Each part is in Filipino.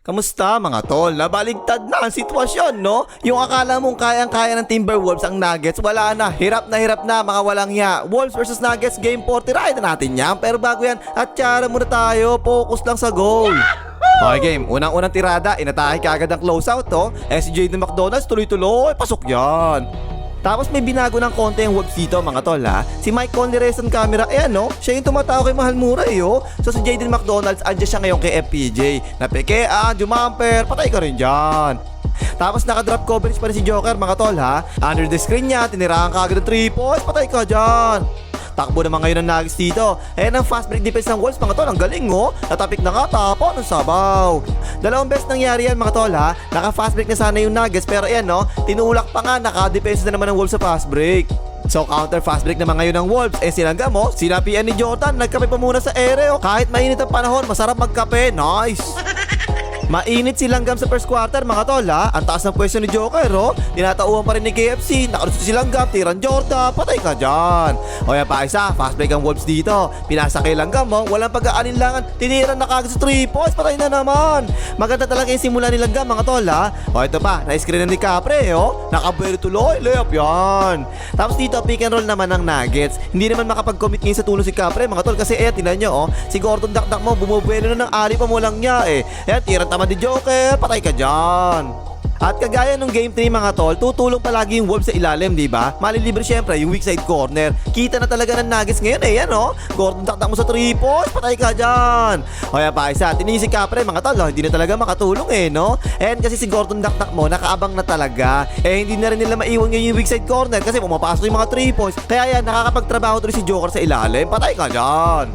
Kamusta mga tol? Nabaligtad na ang sitwasyon, no? Yung akala mong kayang-kaya ng Timberwolves ang Nuggets, wala na. Hirap na mga walang hiya. Wolves versus Nuggets, game 4, tirahin na natin yan. Pero bago yan, atyara muna tayo. Focus lang sa goal. Okay game, unang-unang tirada, inatake kaagad ang closeout, to. SJ ng McDonald's, tuloy-tuloy, pasok yan. Tapos may binago ng konti yung Wolves dito mga tol ha. Si Mike Conley Reyes on camera, ayan no, siya yung tumatao kay Mahal Mura oh. So si Jaden McDonald's, andyan siya ngayon kay FPJ. Napekean, jumamper, patay ka rin dyan. Tapos naka-drop coverage pa rin si Joker mga tol ha. Under the screen niya, tinirahan ka agad ng 3 points, patay ka dyan. Takbo naman ngayon ng Nuggets dito. Ayan ang fast break defense ng Wolves mga tol. Ang galing oh. Natapik na nga, tapo ng sabaw. Dalawang beses nangyari yan mga tol ha. Naka fast break na sana yung Nuggets. Pero ayan no, tinulak pa nga. Naka-defense na naman ng Wolves sa fast break. So counter fast break naman ngayon ng Wolves. Sinangga mo, sinapian ni Jordan. Nagkape pa muna sa ere oh. Kahit mainit ang panahon, masarap magkape. Nice. Mainit si Langgam sa first quarter mga tol ha. Ang taas ng pwesto ni Joker oh. Tinatauhan pa rin ni KFC. Nakalusot si Langgam, tiran Jordan, patay ka dyan. O yan pa isa, fast break ang Wolves dito. Pinasa kay Langgam oh. Walang pag-aalinlangan, tiniran na kagad sa 3 points, patay na naman. Maganda talaga yung simula ni Langgam mga tol ha. O ito pa, na-screen na ni Capre oh. Nakabuelo tuloy, layup yan. Tapos dito pick and roll naman ng Nuggets. Hindi naman makapag-commit ngayon sa tulong si Capre mga tol. Kasi tinan nyo oh. Si Gordon dakdak mo, bumubuelo na ng ali pa mo lang niya eh. Ayan, tiran tama di Joker, patay ka dyan. At kagaya nung game 3 mga tol, tutulong palagi yung Wolves sa ilalim, di ba? Malilibre syempre yung weak side corner. Kita na talaga ng Nuggets ngayon eh, yan oh. Gordon dakdak mo sa 3 points, patay ka dyan. O yan pa isa, tinigin si Capre mga tol, oh, hindi na talaga makatulong eh, no? And kasi si Gordon dakdak mo, nakaabang na talaga. Eh hindi na rin nila maiwan ngayon yung weak side corner kasi pumapasok yung mga 3 points. Kaya yan, nakakapagtrabaho tuloy si Joker sa ilalim, patay ka dyan.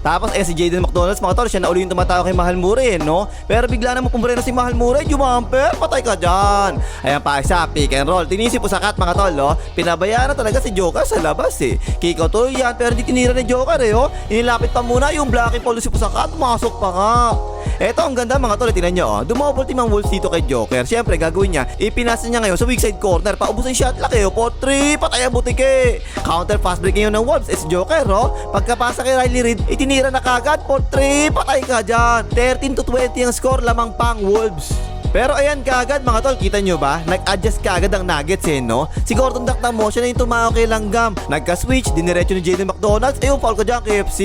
Tapos si Jaden McDonald's mga tol, siya na uli yung tumatao kay Mahal Mure no? Pero bigla naman pumbreno si Mahal Mure, jumamper, patay ka dyan. Ayan pa isa, pick and roll. Tinisip po sakat mga tol oh. Pinabayaan na talaga si Joker sa labas eh. Kick out to yan, pero di tinira ni Joker eh oh. Inilapit pa muna yung blocking policy po sakat, masok pa nga. Eto ang ganda mga tol, tinan nyo oh. Dumouble team ang Wolves dito kay Joker. Siyempre gagawin niya, ipinasa niya ngayon sa weak side corner. Paubusan shot lock eh oh. 4-3, patay ang butike. Counter fast break ngayon ng Wolves si Joker oh. Pagkapasa kay Riley Reid, itinira na kagad 4-3, patay ka dyan. 13-20 ang score, lamang pang Wolves. Pero ayan kagad mga tol, kita nyo ba? Nag-adjust kagad ang Nuggets eh no? Si Gordon dakdak mo, siya na yung tumayo kay Langgam. Nagka-switch, diniretso ni Jaden McDonald's. Yung foul ka dyan KFC.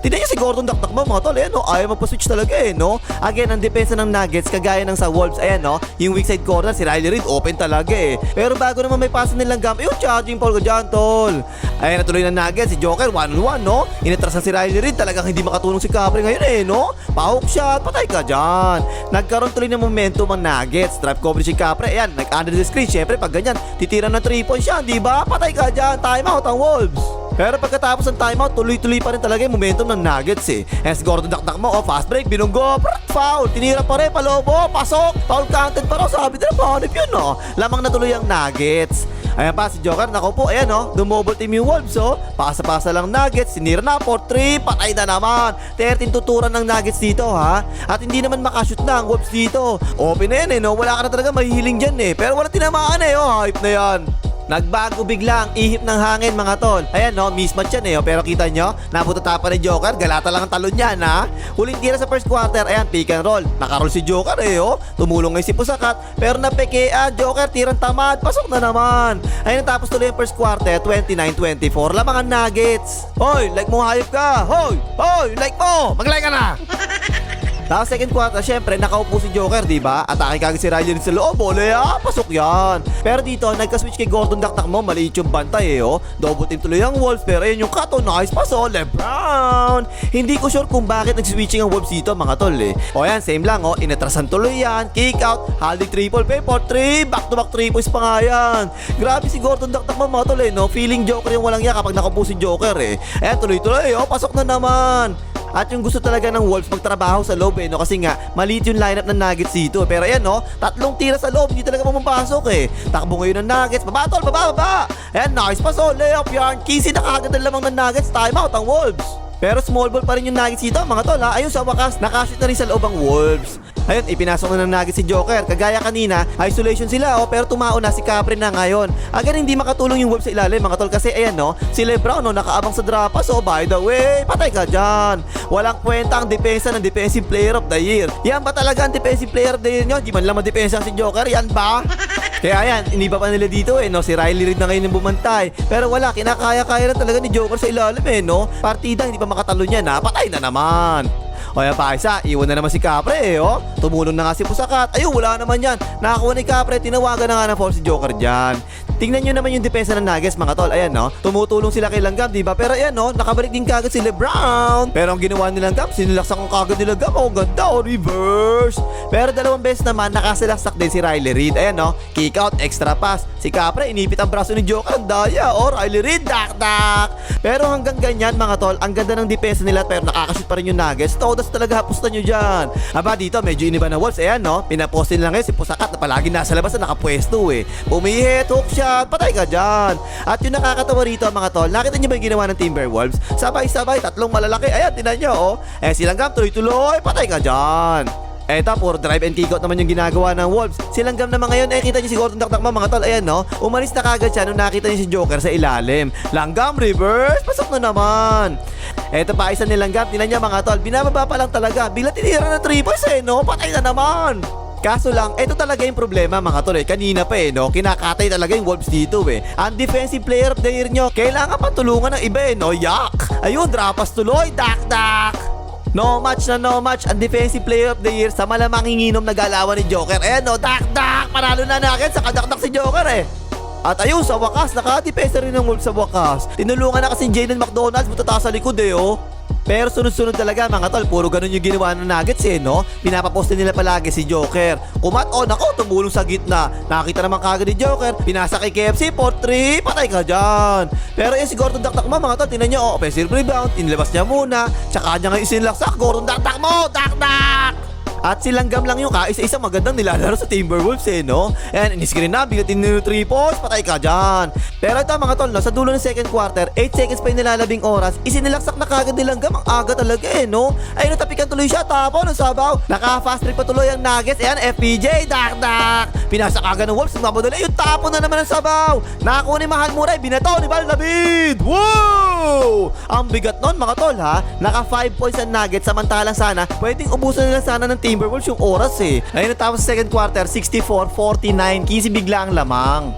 Tignan nyo si Gordon dakdak mo mga tol, ayan no? Ayaw magpa-switch talaga eh no? Again, ang depensa ng Nuggets kagaya ng sa Wolves, ayan no? Yung weak side corner, si Riley Reid, open talaga eh. Pero bago naman may pasa ni Langgam, yung charging foul ka dyan tol. Ayan natuloy ng Nuggets, si Joker 1-on-1 no? Initrasan si Riley Reid, talagang hindi makatulong si Capri ngayon eh no? Pa-hook shot, patay ka dyan. Nagkaroon tuloy ng momentum ang Nuggets. Trap coverage si Capre. Ayan, under the screen. Syempre, pag ganyan, titira ng 3 points siya. Di ba? Patay ka dyan. Timeout ang Wolves. Pero pagkatapos ng timeout, tuloy-tuloy pa rin talaga yung momentum ng Nuggets eh. As Gordon dakdak mo, fast break, binunggo, foul. Tinira pa rin, palobo, pasok. Foul counted pa raw. Sabi nila, panip yun no? Lamang na tuloy ang Nuggets. Ayan pa si Joker, nako po, ayan oh, dumobble team yung Wolves oh. Pasa-pasa lang Nuggets, sinira na 4-3, patay na naman. 13 tuturan ng Nuggets dito ha. At hindi naman makashoot na ang Wolves dito. Open na yan eh no, wala ka na talaga mahihiling dyan eh. Pero wala tinamaan eh oh, hype na yan. Nagbago bigla ang ihip ng hangin mga tol. Ayan no, mismatch yan eh oh. Pero kita nyo, nabutata pa ni Joker. Galata lang ang talon niyan ha. Huling tira sa first quarter. Ayan, pick and roll. Nakaroll si Joker eh oh. Tumulong ngayon si Pusakat. Pero napekean, Joker tirang tamad. Pasok na naman. Ayan, tapos tuloy ang first quarter. 29-24. Lamang ang Nuggets. Hoy, like mo hayop ka. Hoy, like mo. Mag-like ka na. Tapos second quarter, syempre nakaupo si Joker, di ba? Atake kagad si Riley sa loob, pasok yan. Pero dito, nagka-switch kay Gordon dakdak mo, maliit yung bantay eh, oh. Double team tuloy ang Wolves, pero yun yung kato, nice pass, oh, LeBron. Hindi ko sure kung bakit nag-switching ang Wolves dito, mga tol eh. O yan, same lang, oh, inatrasan tuloy yan, kick out, holding triple, pay for 3, back-to-back 3 points pa nga yan. Grabe si Gordon dakdak mo, mga tol eh, no? Feeling Joker yung walang yan kapag nakaupo si Joker eh. Ayan, tuloy-tuloy, oh, pasok na naman. At yung gusto talaga ng Wolves magtrabaho sa loob eh no? Kasi nga maliit yung lineup ng Nuggets dito. Pero ayan no, tatlong tira sa loob, hindi talaga pumapasok eh. Takbo ngayon ng Nuggets, baba tol, baba. Ayan, nice pass oh, layup yarn. Kisi na kagad ang lamang ng Nuggets, timeout ang Wolves. Pero small ball pa rin yung Nuggets dito mga tol ha. Ayun sa wakas, nakashoot na rin sa loob ang Wolves. Ayun, ipinasok na ng Nuggets si Joker. Kagaya kanina, isolation sila pero tumao na si Capri na ngayon. Agad hindi makatulong yung Wolves sa ilalim mga tol kasi ayan si LeBron nakaabang sa drapa. So by the way, patay ka dyan. Walang kwenta ang depensa ng Defensive Player of the Year. Yan ba talaga ang Defensive Player of the Year nyo? Di man lang madepensa si Joker, yan ba? Kaya yan, iniba pa nila dito si Riley Reid na ngayon yung bumantay. Pero wala, kinakaya-kaya na talaga ni Joker sa ilalim Partida, hindi pa makatalo niya patay na naman. O yan pa isa, iwan na naman si Capre Tumulong na nga si Pusakat. Ayun, wala naman yan. Nakakuha ni Capre, tinawagan na nga ng force si Joker dyan. Tingnan nyo naman yung depensa ng Nuggets mga tol. Ayan tumutulong sila kay Langgam, diba? Pero ayan nakabalik din kagad si LeBron. Pero ang ginawa ni Langgam, sinilaksak ang kagad ni Langgam. Ganda reverse. Pero dalawang beses naman nakasilaksak din si Riley Reid. Ayan kick out, extra pass. Si Capre, inipit ang braso ni Joker. Ang daya Riley Reid, dak. Pero hanggang ganyan mga tol, ang ganda ng depensa nila pero nakakashoot pa rin yung Nuggets. Todas talaga hapustan nyo dyan. Aba dito, medyo iniba na Wolves. Ayan pinaposte nila ngayon si Pusakat na palagi nasa labas na nakapwesto Pumihit, hook shot, patay ka dyan. At yung nakakatawa rito mga tol, nakita nyo ba yung ginawa ng Timberwolves? Sabay-sabay, tatlong malalaki. Ayan, tinan nyo silang Gam, tuloy-tuloy, patay ka dyan. Eto, puro drive and kick out naman yung ginagawa ng Wolves. Silang Gam naman ngayon, kita nyo si Gordon Dakdak mga tol. Ayan umalis na kagad siya nung nakita nyo si Joker sa ilalim. Langgam, reverse, pasok na naman. Eto pa, isa nilang Gam, tinan nyo mga tol, binababa pa lang talaga. Bigla tinira ng 3 points patay na naman. Kaso lang, ito talaga yung problema mga tol kanina pa kinakatay talaga yung Wolves dito Ang Defensive Player of the Year nyo, kailangan patulungan ng iba yak. Ayun, drapas tuloy, dak. No match ang Defensive Player of the Year sa malamang hinginom na galawan ni Joker. Dak. Panalo na Nuggets, sakadakdak si Joker At ayun, sa wakas, nakadepensa rin ng Wolves sa wakas. Tinulungan na kasi Jaden McDonald's, butata sa likod Pero sunod-sunod talaga mga tol, puro ganun yung ginawa ng Nuggets Pinapaposte nila palagi si Joker. Kumat nako, tumulong sa gitna. Nakita naman kagad ni Joker, pinasa kay KFC, 4-3, patay ka dyan. Pero yung si Gordon Dakdak mo mga tol, tinan nyo, offensive rebound, inilabas niya muna. Tsaka niya nga isinlaksak, Gordon Dakdak mo, dak. At silang Gam lang yung kaisa-isa magandang nilalaro sa Timberwolves And in-screen na, bigatin nyo 3 points, patay ka dyan. Pero ito mga tol, sa dulo ng second quarter, 8 seconds pa yung nilalabing oras, isinilaksak na kagad nilang Gam. Ang aga talaga Ay natapikan tuloy siya, tapo ng sabaw. Naka-fast break pa tuloy ang Nuggets. Ayan, FPJ, dak. Pinasa kagad ng Wolves, mamadali. Yung tapo na naman ng sabaw. Nakakuha ni Mahal Muray, binato ni Val David. Wow! Ang bigat nun mga tol Naka 5 points ang Nuggets, samantalang sana pwedeng ubusan nila sana ng Timberwolves yung oras Ayun natapos sa second quarter, 64-49, kasi bigla ang lamang.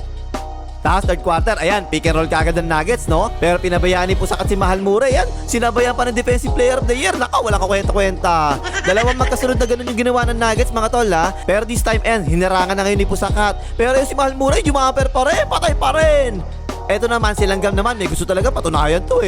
Tapos third quarter, ayan, pick and roll kagad ng Nuggets Pero pinabayaan ni Pusakat si Mahal Muray. Yan, sinabayan pa ng Defensive Player of the Year. Naka, wala ka kwenta-kwenta. Dalawang magkasunod na ganun yung ginawa ng Nuggets mga tol Pero this time hinarangan na ngayon ni Pusakat. Pero yung si Mahal Muray, jumaper pa rin, patay pa rin. Eto naman, silang Gam naman, may gusto talaga patunayan to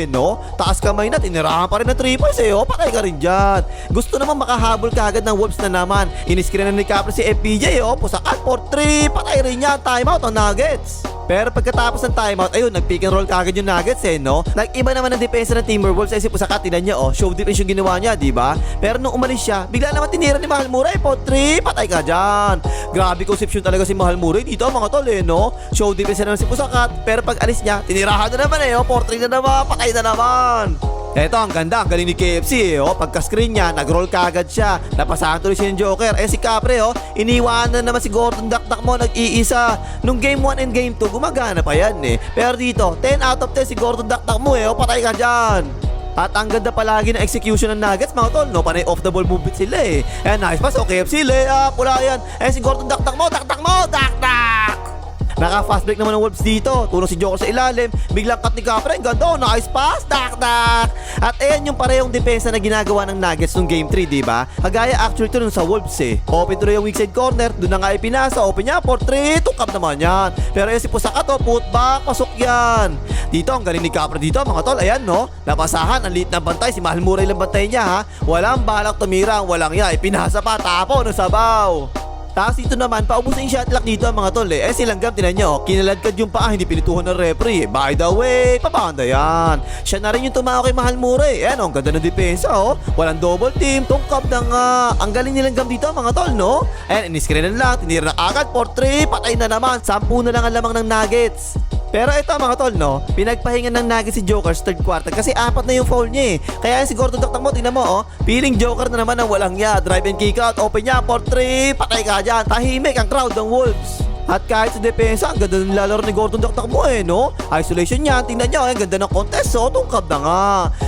Taas kamay na, tinirahan pa rin ng 3 points patay ka rin dyan. Gusto naman makahabol kagad ng Wolves na naman. Iniskrin na ni Capri si FPJ Pusakat, 4-3, patay rin yan, timeout ang Nuggets. Pero pagkatapos ng timeout, ayun, nag-pick and roll kagad yung Nuggets Nag-iba naman ang depensa ng Timberwolves si Pusakat, tinan niya show defense yung ginawa niya, diba? Pero nung umalis siya, bigla naman tinira ni Mahal Muray, 4-3, patay ka dyan. Grabe conception talaga si Mahal Muray dito mga tol Show defense na naman si Pusakat, pero pag alis niya, tinirahan na naman 4-3 na naman, patay na naman. Eto, ang ganda, ang galing ni KFC Pagka-screen niya, nag-roll kagad siya. Napasahan tuloy siya yung Joker. Si Capre iniwanan na naman si Gordon Dakdak mo, nag-iisa. Nung game 1 and game 2, gumagana pa yan Pero dito, 10 out of 10 si Gordon Dakdak mo patay ka dyan. At ang ganda palagi ng execution ng Nuggets mga tol panay off the ball movement sila nice pass, KFC, layup, wala yan. Si Gordon Dakdak mo, dak. Naka-fast break naman ng Wolves dito. Tulong si Joker sa ilalim. Biglang cut ni Capre. Ang ganda. Nice pass. Dak. At ayan yung parehong depensa na ginagawa ng Nuggets nung game 3, diba? Kagaya actually ito nun sa Wolves Open tuloy yung weak side corner. Doon na nga ipinasa. Open niya. 4-3. Tukap naman yan. Pero yan si Pusakat put back. Pasok yan. Dito ang galing ni Capre dito mga tol. Ayan napasahan. Ang liit na bantay. Si Mahal Muray lang bantay niya Walang balak tumirang. Walang ipinasa pa. Tapo ng sabaw. Tapos dito naman, paubusan yung shot clock dito mga tol silang Gam, tinan nyo, kinaladkad yung paa, hindi pinituhan ng referee By the way, papanda yan. Siya na rin yung tumao kay Mahal Muray. Ang ganda ng depensa walang double team, tungkap na nga. Ang galing nilang Gam dito mga tol iniskrinan lang, tinira na agad, 4-3, patay na naman. 10 na lang ang lamang ng Nuggets. Pero ito mga tol, no, pinagpahinga ng Nuggets si Joker sa third quarter kasi 4 na yung foul niya eh. Kaya si Gordon Dakdak mo, tingnan mo oh, feeling Joker na naman ng walang ya. Drive and kick out, open niya for 3, patay ka dyan. Tahimik ang crowd ng Wolves. At kahit sa depensa, ang ganda ng nilalaro ni Gordon Dakdak mo eh, no? Isolation niya, tingnan niyo, ang ganda ng contest, so tungkab na nga.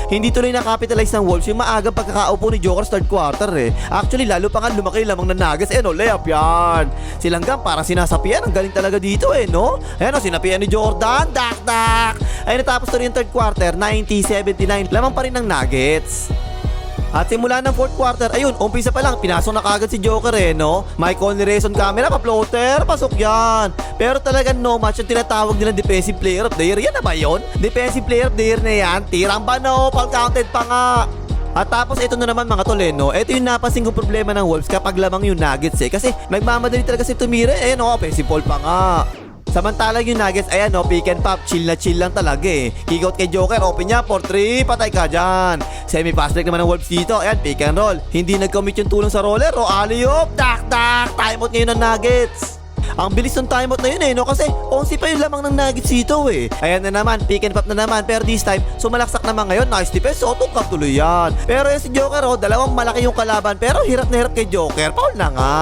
Hindi tuloy na-capitalize ng Wolves yung maagang pagkakaupo ni Joker sa third quarter eh. Actually, lalo pa nga lumaki lamang ng Nuggets, no, layup yan. Silanggam parang sinasapian, ang galing talaga dito eh, no? Ayan o, sinapian ni Jordan, Dakdak. Ay natapos tuloy yung third quarter, 90-79, lamang pa rin ng Nuggets. At simula ng fourth quarter, ayun, umpisa pa lang, pinasok na kagad si Joker eh, no? Mike Conley Rayson camera, pa-floater, pasok yan. Pero talagang no match yung tinatawag nilang Defensive Player of the Year. Yan na ba yun? Defensive Player of the Year na yan, tirang ba no? Pag-counted pa nga. At tapos ito na naman mga toleno, ito yung napansin kong problema ng Wolves kapag lamang yung Nuggets eh. Kasi nagmamadali talaga si tumira eh, no? Offensive ball pa nga. Samantalang yung Nuggets, ayan no, pick and pop, chill na chill lang talaga eh. Kick out kay Joker, open niya, for 3, patay ka dyan. Semi-fast break naman ng Wolves dito, ayan, pick and roll. Hindi nag-commit yung tulong sa roller, o alley-oop, dak-dak, timeout ngayon ng Nuggets. Ang bilis ng timeout na yun eh, no? Kasi 11 pa yung lamang ng Nuggets dito eh. Ayan na naman, pick and pop na naman. Pero this time, sumalaksak naman ngayon. Nice defense, so tungkap tuloy yan. Pero yan si Joker, oh, dalawang malaki yung kalaban. Pero hirap na hirap kay Joker. Foul na nga.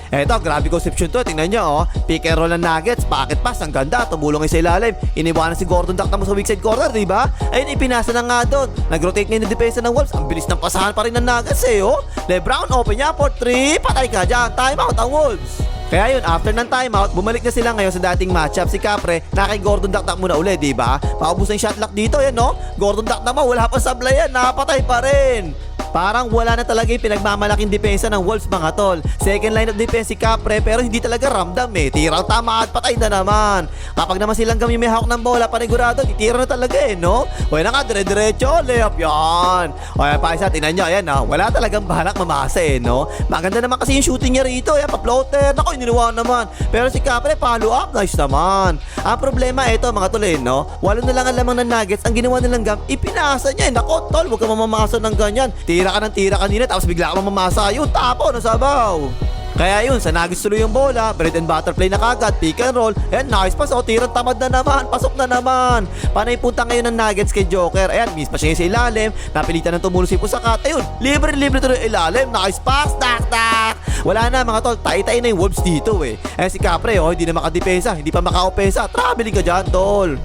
Eto, grabe conception to. Tingnan nyo, oh. Pick and roll ng Nuggets. Pocket pass, ang ganda. Tumulong sa ilalim. Iniwanan si Gordon Dakdak mo sa weak side corner, diba? Ayun, ipinasa na nga doon. Nag-rotate ngayon ng depensa ng Wolves. Ang bilis ng pasahan pa rin ng Nuggets eh, oh. LeBron, open niya for 3. Patay ka dyan. Timeout ang Wolves. Kaya yun, after ng timeout, bumalik na sila ngayon sa dating matchup. Si Capre, na kay Gordon Dakdak muna ulit, diba? Paubos na yung shot clock dito, yan, no? Gordon Dakdak mo, wala pa sablay yan. Napatay pa rin. Parang wala na talaga yung pinagmamalaking depensa ng Wolves mga tol. Second line of defense si Capre pero hindi talaga ramdam eh. Tirang tama at patay na naman. Kapag naman silang kami may hawak ng bola, panigurado, titira na talaga eh, no? O yan na nga, dire-diretso, layup yan. O yan pa isa, tinan nyo, ayan ha. Wala talagang balak mamasa eh, no? Maganda naman kasi yung shooting niya rito. Ayan, pa-floater. Naku, ininuwan naman. Pero si Capre, follow up, nice naman. Ang problema, ito mga tol eh, no? Walo na lang ang lamang ng Nuggets. Ang ginawa nilang gam, ipinasa niya eh. Naku, tol, huwag ka mamamasa ng ganyan. Tira ka ng tira kanina tapos bigla ka mamamasa yun, tapo na sabaw. Kaya yun, sa Nuggets tuloy yung bola, bread and butter play na kagad, pick and roll, ayan, nice pass, o tirang tamad na naman, pasok na naman. Panay punta ngayon ng Nuggets kay Joker, ayan, miss pa siya sa ilalim, napilitan ng tumulong si Pusakat, ayun, libre tuloy ilalim, nice pass, tak. Wala na mga tol, tay-tay na yung Wolves dito eh. Ayan si Capre, oh, hindi na makadepensa, hindi pa maka-opensa, traveling ka dyan, tol.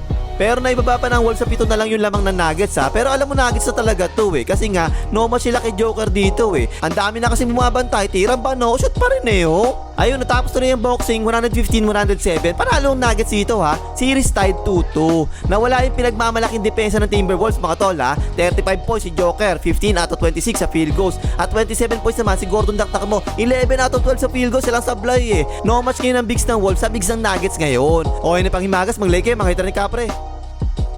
Pero naibaba pa ng Wolves sa 7 na lang yung lamang ng Nuggets ha. Pero alam mo Nuggets na talaga to eh. Kasi nga, no match sila kay Joker dito eh. Ang dami na kasi bumabantay. Tirang ba no? Shoot pa rin eh oh. Ayun, natapos na yung boxing 115-107. Panalo ang Nuggets dito ha. Series tied 2-2. Nawala yung pinagmamalaking depensa ng Timberwolves mga tol ha. 35 points si Joker, 15 out of 26 sa field goals. At 27 points naman si Gordon Dakdak mo. 11 out of 12 sa field goals. Silang sablay eh. No match ngayon ng bigs ng Wolves sa bigs ng Nuggets ngayon. O yun na pang himagas, mag-like kayo, makita ni Capre.